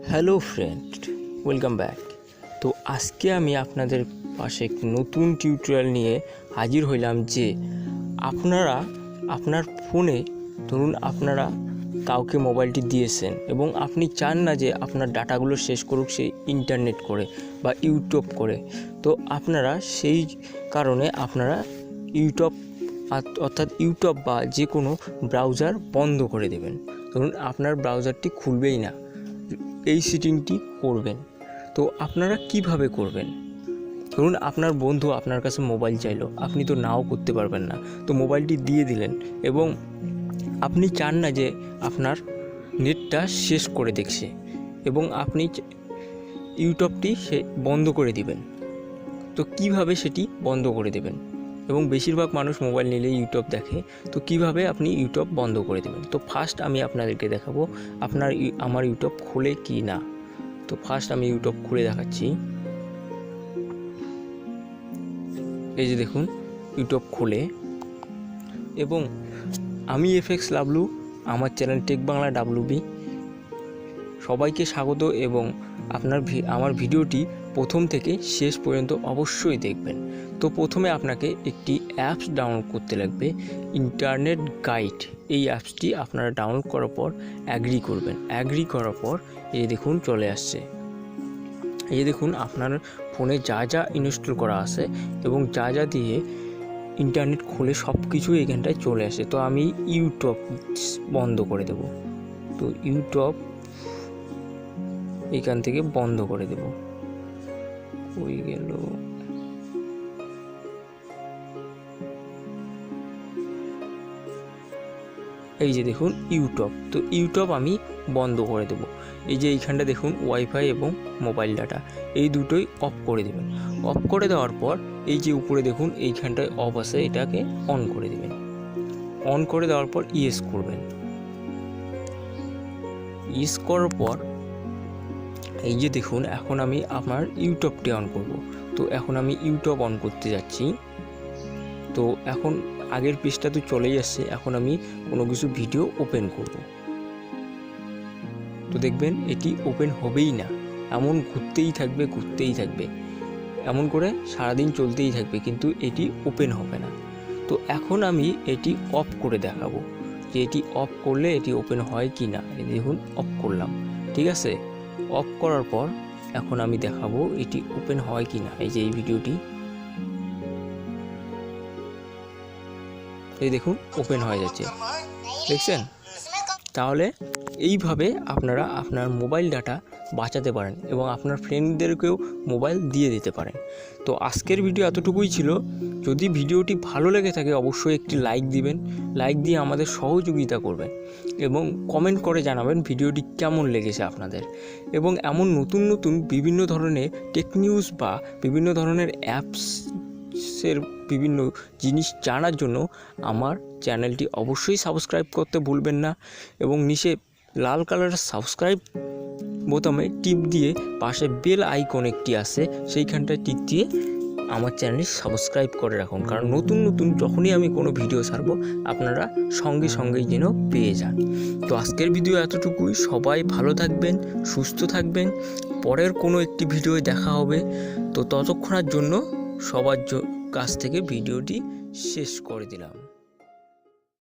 Hello friend, welcome back. তো আজকে আমি আপনাদের পাশে একটি নতুন টিউটোরিয়াল নিয়ে হাজির হইলাম যে আপনার ফোনে ধরুন আপনারা কাউকে মোবাইলটি দিয়েছেন এবং আপনি চান না যে আপনার ডাটাগুলো শেষ করুক সেই ইন্টারনেট করে বা ইউটিউব করে। তো আপনারা সেই কারণে আপনারা ইউটিউব বা যে কোনো ব্রাউজার বন্ধ করে দেবেন। ধরুন আপনার ব্রাউজারটি খুলবেই না, এই সেটিংটি করবেন। তো আপনারা কিভাবে করবেন? ধরুন আপনার বন্ধু আপনার কাছে মোবাইল চাইলো, আপনি তো নাও করতে পারবেন না, তো মোবাইলটি দিয়ে দিলেন এবং আপনি চান না যে আপনার নেটটা শেষ করে দেখছে এবং আপনি ইউটিউবটি বন্ধ করে দিবেন। তো কিভাবে সেটি বন্ধ করে দেবেন? এবং বেশিরভাগ মানুষ মোবাইল নিলে ইউটিউব দেখে, তো কিভাবে আপনি ইউটিউব বন্ধ করে দেবেন? তো ফার্স্ট আমি আপনাদেরকে দেখাবো আমার ইউটিউব খুলে কি না। তো ফার্স্ট আমি ইউটিউব খুলে দেখাচ্ছি। এই যে দেখুন ইউটিউব খুলে, এবং আমি এফএক্স লাভলু, আমার চ্যানেল টেক বাংলা WB। সবাইকে স্বাগত এবং আমার ভিডিওটি প্রথম থেকে শেষ পর্যন্ত অবশ্যই দেখবেন। তো প্রথমে আপনাকে একটি অ্যাপস ডাউনলোড করতে লাগবে, ইন্টারনেট গাইড। এই অ্যাপসটি আপনারা ডাউনলোড করার পর অ্যাগ্রি করবেন। অ্যাগ্রি করার পর এই দেখুন চলে আসছে। এই দেখুন আপনার ফোনে যা যা ইনস্টল করা আছে এবং যা যা দিয়ে ইন্টারনেট খুলে সব কিছু এখানটায় চলে আসে। তো আমি ইউটিউব বন্ধ করে দেব। তো ইউটিউব এখান থেকে বন্ধ করে দেব। হয়ে গেল। এই যে দেখুন ইউটিউব, তো ইউটিউব আমি বন্ধ করে দেব। এই যে এইখানটা দেখুন ওয়াইফাই এবং মোবাইল ডাটা, এই দুটোই অফ করে দেবেন। অফ করে দেওয়ার পর এই যে উপরে দেখুন এইখানটায় অফ আছে, এটাকে অন করে দেবেন। অন করে দেওয়ার পর ইয়েস করবেন। ইয়েস করার পর এই যে দেখুন এখন আমি আমার ইউটিউবটি অন করব। তো এখন আমি ইউটিউব অন করতে যাচ্ছি। তো এখন আগের পেজটা তো চলেই আসছে, এখন আমি কোনো কিছু ভিডিও ওপেন করব। তো দেখবেন এটি ওপেন হবেই না, এমন ঘুরতেই থাকবে, এমন করে সারাদিন চলতেই থাকবে, কিন্তু এটি ওপেন হবে না। তো এখন আমি এটি অফ করে দেখাবো যে এটি অফ করলে এটি ওপেন হয় কি না। এই দেখুন অফ করলাম, ঠিক আছে। অফ করার পর এখন আমি দেখাবো এটি ওপেন হয় কি না। এই যে এই ভিডিওটি, এই দেখুন ওপেন হয়ে যাচ্ছে, দেখছেন? তাহলে এইভাবে আপনারা আপনার মোবাইল ডাটা বাঁচাতে পারেন এবং আপনার ফ্রেন্ডদেরকেও মোবাইল দিয়ে দিতে পারেন। তো আজকের ভিডিও এতটুকুই ছিল। যদি ভিডিওটি ভালো লেগে থাকে অবশ্যই একটি লাইক দিবেন, লাইক দিয়ে আমাদের সহযোগিতা করবেন এবং কমেন্ট করে জানাবেন ভিডিওটি কেমন লেগেছে আপনাদের। এবং এমন নতুন নতুন বিভিন্ন ধরনের টেক নিউজ বা বিভিন্ন ধরনের অ্যাপসের বিভিন্ন জিনিস জানার জন্য আমার চ্যানেলটি অবশ্যই সাবস্ক্রাইব করতে ভুলবেন না এবং নিচে লাল কালারের সাবস্ক্রাইব বোতামে টিপ দিয়ে পাশে বেল আইকন একটি আছে, সেইখানটায় টিপ দিয়ে আমার চ্যানেলটি সাবস্ক্রাইব করে রাখুন, কারণ নতুন নতুন যখনই আমি কোনো ভিডিও ছাড়বো আপনারা সঙ্গেই যেন পেয়ে যান। তো আজকের ভিডিও এতটুকুই। সবাই ভালো থাকবেন, সুস্থ থাকবেন। পরের কোনো একটি ভিডিওয় দেখা হবে। তো ততক্ষণের জন্য সবার কাছ থেকে ভিডিওটি শেষ করে দিলাম।